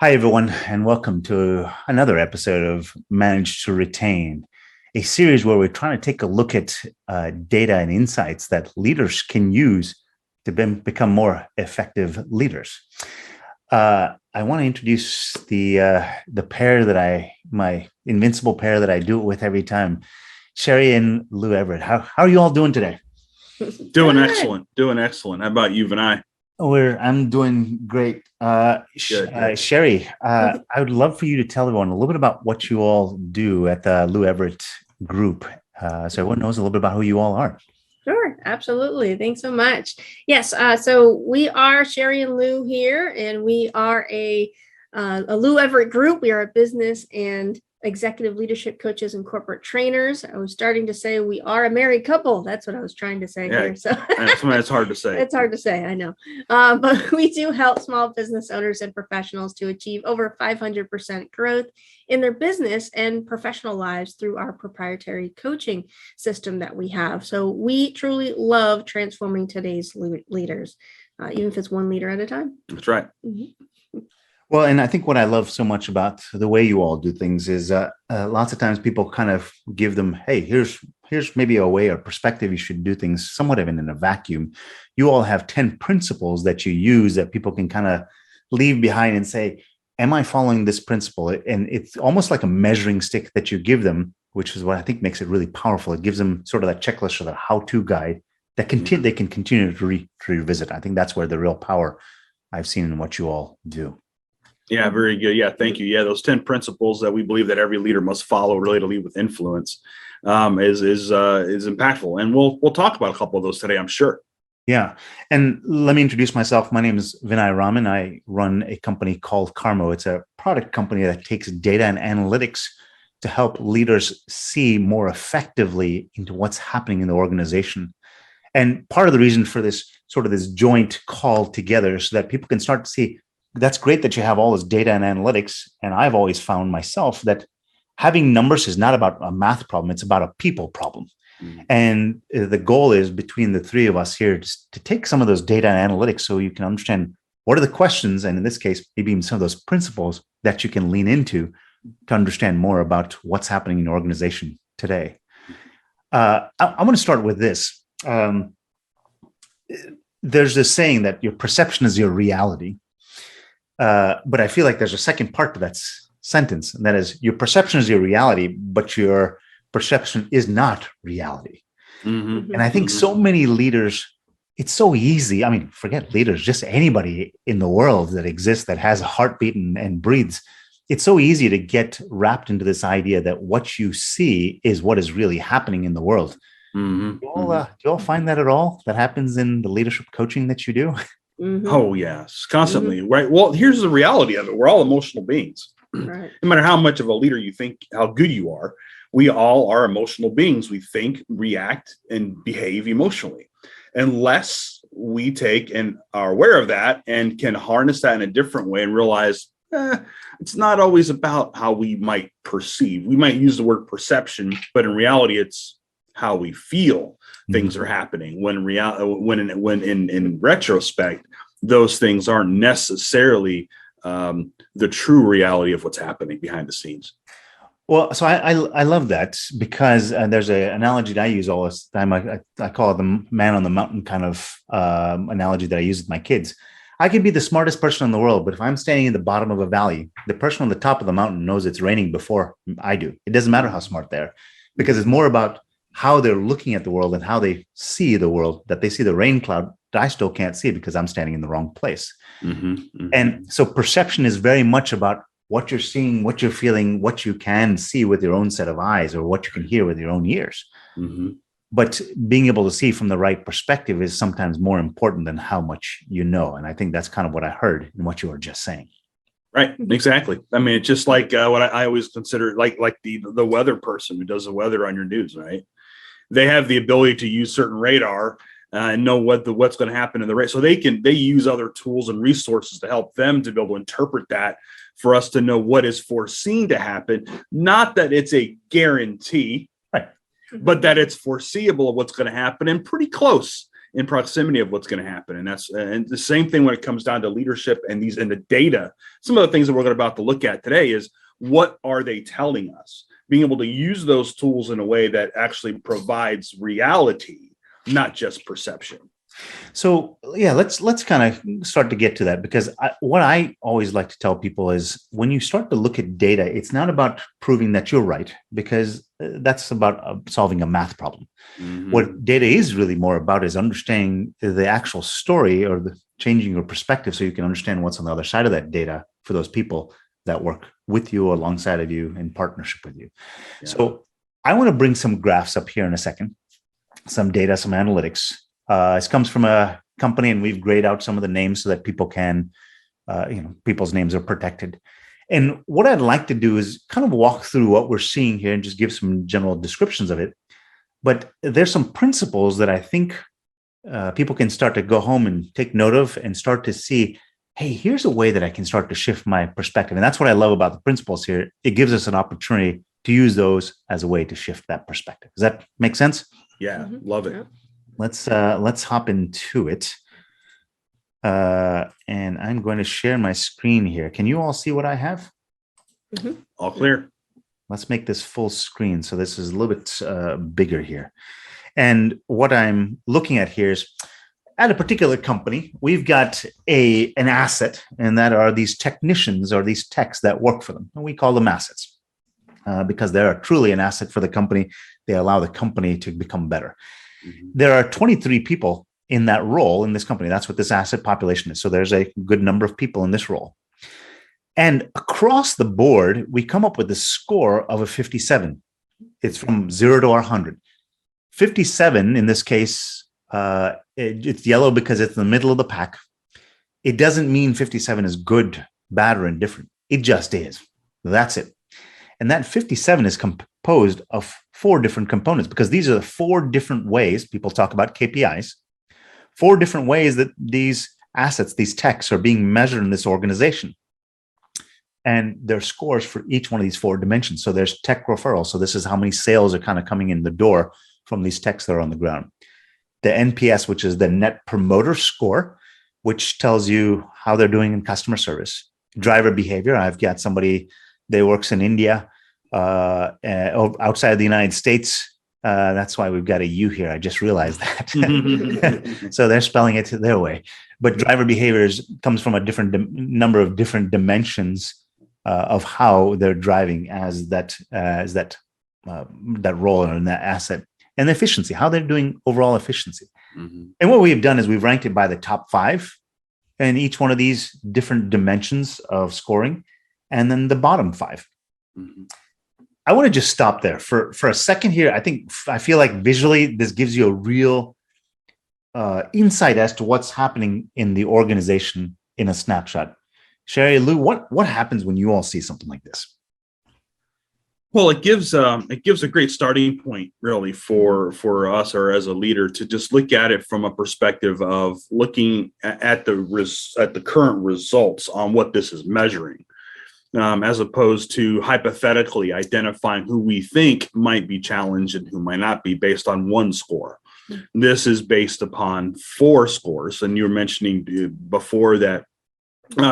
Hi, everyone, and welcome to another episode of Manage to Retain, a series where we're trying to take a look at data and insights that leaders can use to become more effective leaders. I want to introduce the pair my invincible pair that I do it with every time, Sherri and Lou Everett. How are you all doing today? Doing excellent. Doing excellent. How about you and I? I'm doing great. Good. Sherri, I would love for you to tell everyone a little bit about what you all do at the Lou Everett Group, so everyone knows a little bit about who you all are. Sure, absolutely. Thanks so much. Yes, so we are Sherri and Lou here, and we are a Lou Everett Group. We are a business and executive leadership coaches and corporate trainers. I was starting to say we are a married couple. That's what I was trying to say here. So it's hard to say. It's hard to say, I know. But we do help small business owners and professionals to achieve over 500% growth in their business and professional lives through our proprietary coaching system that we have. So we truly love transforming today's leaders, even if it's one leader at a time. That's right. Mm-hmm. Well, and I think what I love so much about the way you all do things is lots of times people kind of give them, hey, here's maybe a way or perspective you should do things somewhat even in a vacuum. You all have 10 principles that you use that people can kind of leave behind and say, am I following this principle? And it's almost like a measuring stick that you give them, which is what I think makes it really powerful. It gives them sort of that checklist or that how-to guide that they can continue to revisit. I think that's where the real power I've seen in what you all do. Yeah, very good. Yeah, thank you. Yeah, those 10 principles that we believe that every leader must follow really to lead with influence is impactful. And we'll talk about a couple of those today, I'm sure. Yeah. And let me introduce myself. My name is Vinay Raman. I run a company called Carmo. It's a product company that takes data and analytics to help leaders see more effectively into what's happening in the organization. And part of the reason for this joint call together is so that people can start to see, that's great that you have all this data and analytics. And I've always found myself that having numbers is not about a math problem. It's about a people problem. Mm-hmm. And the goal is between the three of us here just to take some of those data and analytics so you can understand what are the questions, and in this case, maybe even some of those principles that you can lean into to understand more about what's happening in your organization today. I want to start with this. There's this saying that your perception is your reality. But I feel like there's a second part to that sentence, and that is your perception is your reality, but your perception is not reality. Mm-hmm. And I think so many leaders, it's so easy. I mean, forget leaders, just anybody in the world that exists that has a heartbeat and breathes. It's so easy to get wrapped into this idea that what you see is what is really happening in the world. Mm-hmm. Do you all find that at all? That happens in the leadership coaching that you do? Mm-hmm. Oh, yes, constantly. Mm-hmm. Right. Well, here's the reality of it. We're all emotional beings. Right. No matter how much of a leader you think, how good you are, we all are emotional beings. We think, react, and behave emotionally. Unless we take and are aware of that and can harness that in a different way and realize it's not always about how we might perceive. We might use the word perception, but in reality, it's how we feel things are happening. When in retrospect, those things aren't necessarily the true reality of what's happening behind the scenes. Well, so I love that because there's an analogy that I use all this time. I call it the man on the mountain kind of analogy that I use with my kids. I could be the smartest person in the world, but if I'm standing in the bottom of a valley, the person on the top of the mountain knows it's raining before I do. It doesn't matter how smart they are, because it's more about how they're looking at the world and how they see the world, that they see the rain cloud that I still can't see because I'm standing in the wrong place. Mm-hmm, mm-hmm. And so perception is very much about what you're seeing, what you're feeling, what you can see with your own set of eyes, or what you can hear with your own ears. Mm-hmm. But being able to see from the right perspective is sometimes more important than how much you know. And I think that's kind of what I heard in what you were just saying. Right. Exactly. I mean, it's just like what I always consider like the weather person who does the weather on your news, right? They have the ability to use certain radar and know what's going to happen in the race. So they use other tools and resources to help them to be able to interpret that for us to know what is foreseen to happen. Not that it's a guarantee, right, but that it's foreseeable of what's going to happen and pretty close in proximity of what's going to happen. And the same thing when it comes down to leadership and the data. Some of the things that we're about to look at today is, what are they telling us? Being able to use those tools in a way that actually provides reality, not just perception. So yeah, let's kind of start to get to that, because what I always like to tell people is, when you start to look at data, it's not about proving that you're right, because that's about solving a math problem. Mm-hmm. What data is really more about is understanding the actual story, or the changing your perspective so you can understand what's on the other side of that data for those people that work with you, alongside of you, in partnership with you. Yeah. So I want to bring some graphs up here in a second, some data, some analytics. This comes from a company, and we've grayed out some of the names so that people can, people's names are protected. And what I'd like to do is kind of walk through what we're seeing here and just give some general descriptions of it. But there's some principles that I think people can start to go home and take note of, and start to see, hey, here's a way that I can start to shift my perspective. And that's what I love about the principles here. It gives us an opportunity to use those as a way to shift that perspective. Does that make sense? Yeah, love it. Let's hop into it. And I'm going to share my screen here. Can you all see what I have? Mm-hmm. All clear. Let's make this full screen. So this is a little bit bigger here. And what I'm looking at here is, at a particular company, we've got an asset, and that are these technicians, or these techs that work for them. And we call them assets because they are truly an asset for the company. They allow the company to become better. Mm-hmm. There are 23 people in that role in this company. That's what this asset population is. So there's a good number of people in this role. And across the board, we come up with a score of a 57. It's from 0 to 100. 57 in this case, it's yellow because it's in the middle of the pack. It doesn't mean 57 is good, bad, or indifferent. It just is. That's it. And that 57 is composed of 4 different components, because these are the 4 different ways people talk about KPIs, 4 different ways that these assets, these techs, are being measured in this organization. And there's scores for each one of these 4 dimensions. So there's tech referral. So this is how many sales are kind of coming in the door from these techs that are on the ground. The NPS, which is the Net Promoter Score, which tells you how they're doing in customer service. Driver behavior. I've got somebody that works in India, outside of the United States. That's why we've got a U here. I just realized that. So they're spelling it their way. But driver behaviors comes from a different number of different dimensions of how they're driving as that role and that asset. And the efficiency, how they're doing overall efficiency. Mm-hmm. And what we've done is we've ranked it by the top 5 in each one of these different dimensions of scoring, and then the bottom 5. Mm-hmm. I want to just stop there for a second here. I feel like visually this gives you a real insight as to what's happening in the organization in a snapshot. Sherri, Lou, what happens when you all see something like this? Well, it gives a great starting point, really, for us, or as a leader, to just look at it from a perspective of looking at the current results on what this is measuring, as opposed to hypothetically identifying who we think might be challenged and who might not be based on one score. This is based upon 4 scores, and you were mentioning before that.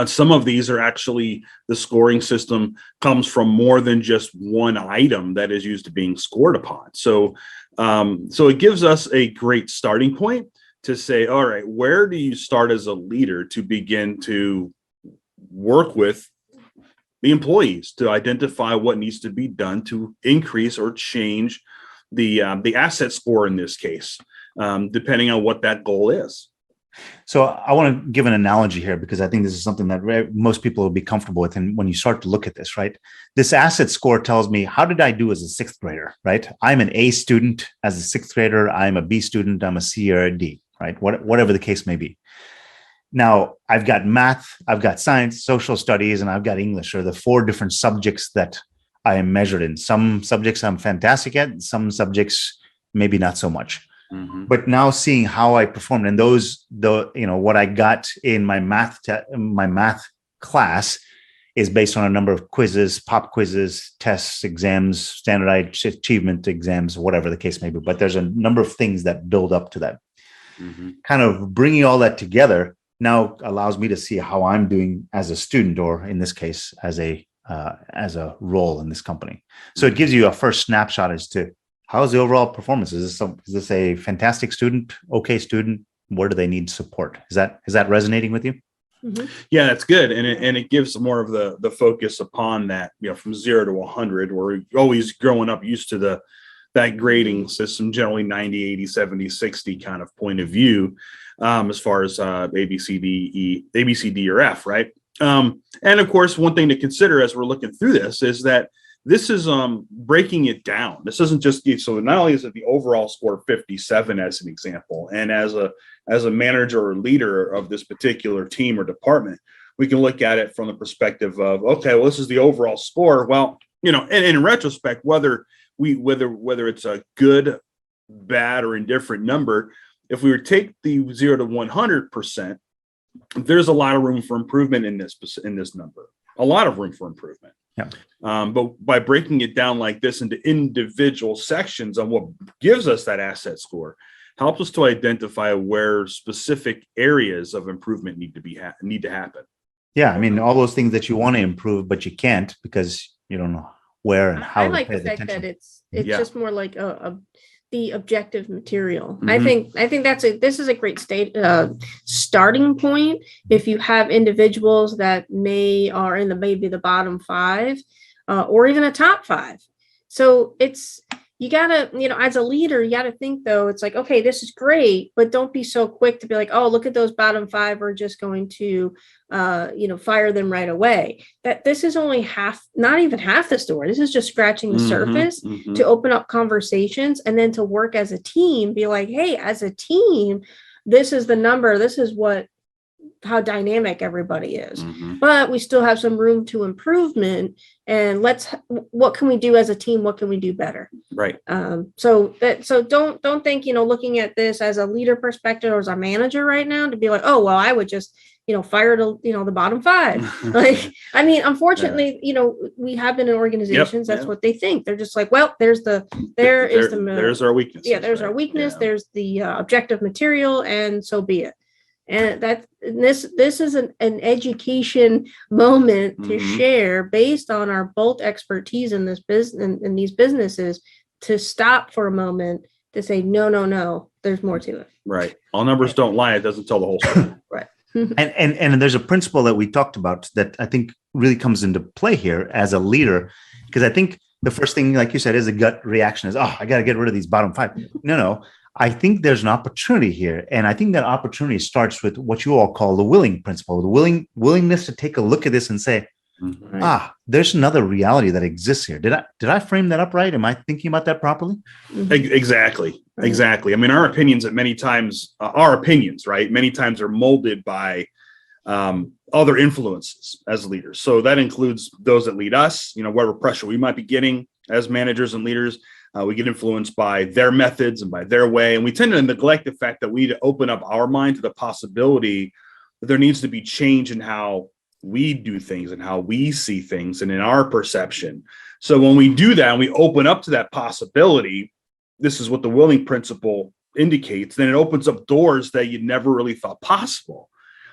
Some of these are actually, the scoring system comes from more than just one item that is used to being scored upon. So it gives us a great starting point to say, all right, where do you start as a leader to begin to work with the employees to identify what needs to be done to increase or change the asset score in this case, depending on what that goal is. So I want to give an analogy here, because I think this is something that most people will be comfortable with. And when you start to look at this, right, this asset score tells me, how did I do as a 6th grader, right? I'm an A student as a 6th grader. I'm a B student. I'm a C or a D, right? Whatever the case may be. Now, I've got math, I've got science, social studies, and I've got English, are the 4 different subjects that I am measured in. Some subjects I'm fantastic at, some subjects maybe not so much. Mm-hmm. But now seeing how I performed, and what I got in my math class is based on a number of quizzes, pop quizzes, tests, exams, standardized achievement exams, whatever the case may be. But there's a number of things that build up to that. kind of bringing all that together now allows me to see how I'm doing as a student, or in this case, as a role in this company. So it gives you a first snapshot as to how's the overall performance. Is this a fantastic student, okay student? Where do they need support? Is that resonating with you? Yeah, that's good, and it gives more of the focus upon that. From 0 to 100, where we're always growing up used to that grading system, generally 90, 80, 70, 60 kind of point of view, as far as A, B, C, D, or F, right? And of course, one thing to consider as we're looking through this is that this is breaking it down. This isn't just, so not only is it the overall score 57 as an example, and as a manager or leader of this particular team or department, we can look at it from the perspective of, okay, well, this is the overall score. Well, and in retrospect, whether it's a good, bad, or indifferent number, if we were to take the 0 to 100%, there's a lot of room for improvement in this number. A lot of room for improvement. Yeah. But by breaking it down like this into individual sections on what gives us that asset score, helps us to identify where specific areas of improvement need to happen. Yeah, I mean, all those things that you want to improve, but you can't because you don't know where and how. I like the fact that it's just more like the objective material. I think this is a great starting point if you have individuals that are in maybe the bottom 5 or even a top 5. So you gotta, as a leader, you gotta think though, it's like, okay, this is great, but don't be so quick to be like, oh, look at those bottom 5. We're just going to, fire them right away. That this is only not even half the story. This is just scratching the surface to open up conversations and then to work as a team, be like, hey, as a team, this is the number. This is how dynamic everybody is, but we still have some room to improvement. And what can we do as a team? What can we do better? Right. So don't think, looking at this as a leader perspective or as a manager right now to be like, oh, well, I would just, fire the bottom 5. Like, I mean, unfortunately, we have been in organizations. That's what they think. They're just like, well, there's our weakness. Yeah. There's our weakness. Yeah. There's the objective material, and so be it. And this is an education moment to share based on our both expertise in this business, in these businesses, to stop for a moment to say, no, there's more to it. Right. All numbers don't lie. It doesn't tell the whole story. Right. And there's a principle that we talked about that I think really comes into play here as a leader, because I think the first thing, like you said, is a gut reaction is, oh, I got to get rid of these bottom 5. No. I think there's an opportunity here. And I think that opportunity starts with what you all call the willing principle, the willingness to take a look at this and say, there's another reality that exists here. Did I frame that up right? Am I thinking about that properly? Exactly. I mean, our opinions at many times, right? Many times are molded by other influences as leaders. So that includes those that lead us, whatever pressure we might be getting as managers and leaders. We get influenced by their methods and by their way. And we tend to neglect the fact that we need to open up our mind to the possibility that there needs to be change in how we do things and how we see things and in our perception. So when we do that and we open up to that possibility, this is what the willing principle indicates, then it opens up doors that you never really thought possible.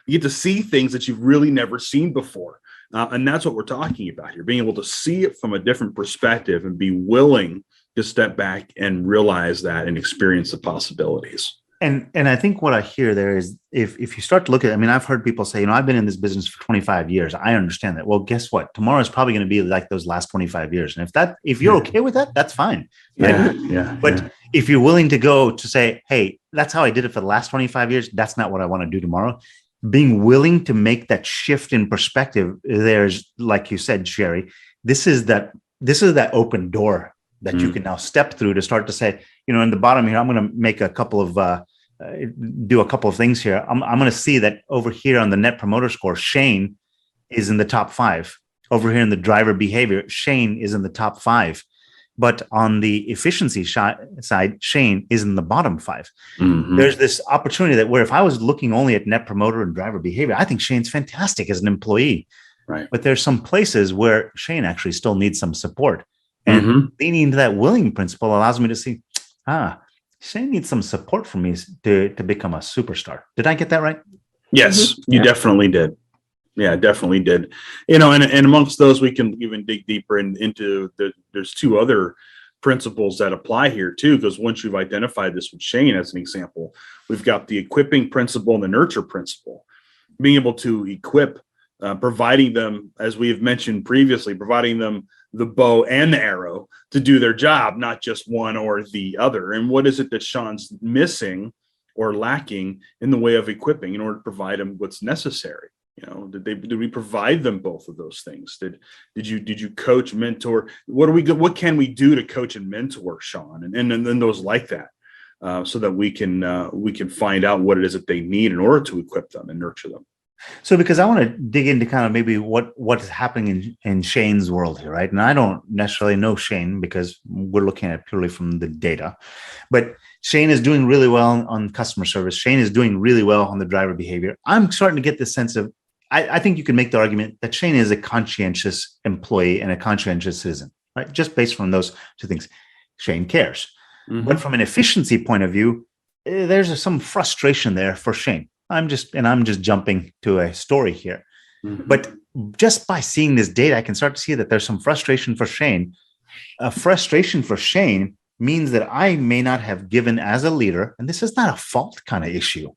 You get to see things that you've really never seen before. And that's what we're talking about here, being able to see it from a different perspective and be willing to step back and realize that and experience the possibilities. And I think what I hear there is if you start to look at, I mean, I've heard people say, I've been in this business for 25 years. I understand that. Well, guess what? Tomorrow is probably going to be like those last 25 years. And if you're okay with that, that's fine. But if you're willing to go to say, hey, that's how I did it for the last 25 years. That's not what I want to do tomorrow. Being willing to make that shift in perspective, there's, like you said, Sherri, this is that open door that you can now step through to start to say, in the bottom here, I'm going to make do a couple of things here. I'm going to see that over here on the Net Promoter Score, Shane is in the top 5. Over here in the driver behavior, Shane is in the top 5. But on the efficiency side, Shane is in the bottom 5. There's this opportunity that where if I was looking only at Net Promoter and driver behavior, I think Shane's fantastic as an employee. Right. But there's some places where Shane actually still needs some support. And leaning into that willing principle allows me to see, Shane needs some support from me to become a superstar. Did I get that right? Yes, you definitely did. Yeah, definitely did. And amongst those, we can even dig deeper into there's two other principles that apply here too, because once you've identified this with Shane as an example, we've got the equipping principle and the nurture principle. Being able to equip, providing them, as we have mentioned previously, providing them the bow and the arrow to do their job, not just one or the other. And what is it that Sean's missing or lacking in the way of equipping in order to provide them what's necessary? Did we provide them both of those things? Did you coach, mentor? What can we do to coach and mentor Sean and then those like that, so that we can find out what it is that they need in order to equip them and nurture them. So, because I want to dig into kind of maybe what is happening in Shane's world here, right? And I don't necessarily know Shane because we're looking at it purely from the data, but Shane is doing really well on customer service. Shane is doing really well on the driver behavior. I'm starting to get this sense of, I think you can make the argument that Shane is a conscientious employee and a conscientious citizen, right? Just based from those two things. Shane cares. Mm-hmm. But from an efficiency point of view, there's some frustration there for Shane. I'm just jumping to a story here. Mm-hmm. But just by seeing this data, I can start to see that there's some frustration for Shane. A frustration for Shane means that I may not have given as a leader, and this is not a fault kind of issue.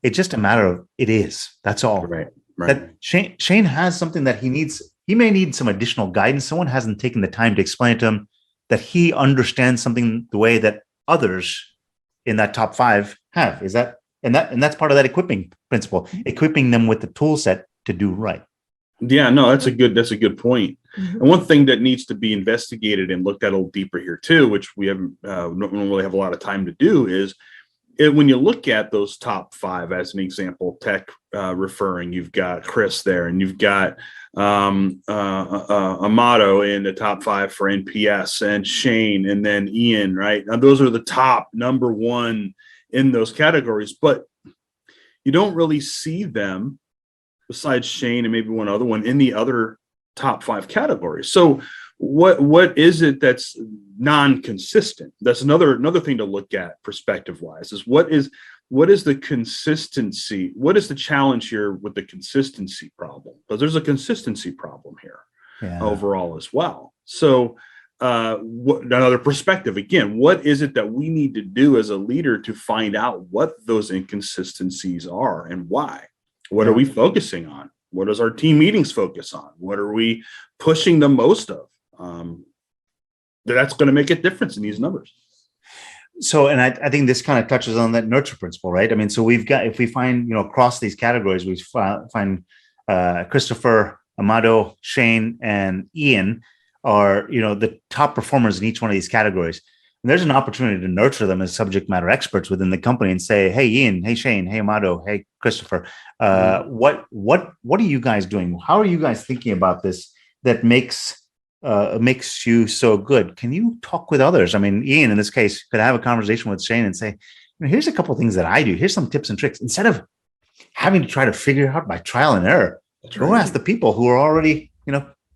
It's just a matter of it is. That's all. Right. That Shane has something that he needs. He may need some additional guidance. Someone hasn't taken the time to explain to him that he understands something the way that others in that top 5 have. Is that and that's part of that equipping principle, equipping them with the tool set to do right. Yeah, no, that's a good point. Mm-hmm. And one thing that needs to be investigated and looked at a little deeper here too, which we don't really have a lot of time to do, is when you look at those top 5 as an example, tech referring, you've got Chris there, and you've got Amato in the top 5 for NPS, and Shane, and then Ian, right? Now, those are the top number 1 in those categories, but you don't really see them besides Shane and maybe one other one in the other top 5 categories. So what is it that's non-consistent? That's another thing to look at perspective wise, is what is the consistency? What is the challenge here with the consistency problem? Because there's a consistency problem here overall as well. So another perspective, again, what is it that we need to do as a leader to find out what those inconsistencies are and why? What are we focusing on? What does our team meetings focus on? What are we pushing the most of? That's going to make a difference in these numbers. So, and I think this kind of touches on that nurture principle, right? I mean, so we've got, if we find, across these categories, we find Christopher, Amato, Shane, and Ian are, the top performers in each one of these categories. And there's an opportunity to nurture them as subject matter experts within the company and say, hey, Ian, hey, Shane, hey, Amato, hey, Christopher, what are you guys doing? How are you guys thinking about this that makes you so good? Can you talk with others? I mean, Ian, in this case, could have a conversation with Shane and say, here's a couple of things that I do. Here's some tips and tricks. Instead of having to try to figure it out by trial and error, go ask the people who are already,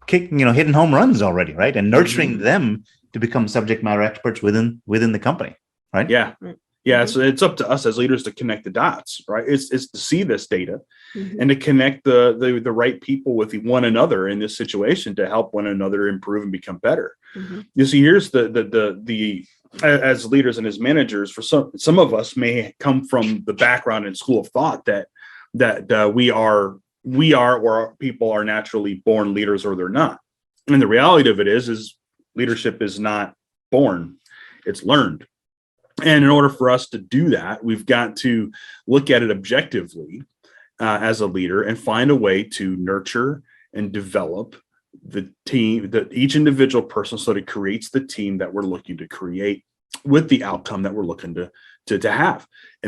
hitting home runs already, right? And nurturing them to become subject matter experts within the company, right? Yeah. Yeah, so it's up to us as leaders to connect the dots, right? It's to see this data and to connect the right people with one another in this situation to help one another improve and become better. You see, here's the as leaders and as managers, for some of us may come from the background and school of thought that we are or people are naturally born leaders or they're not. And the reality of it is leadership is not born, it's learned. And in order for us to do that, we've got to look at it objectively as a leader and find a way to nurture and develop the team, each individual person, so that it creates the team that we're looking to create with the outcome that we're looking to have. And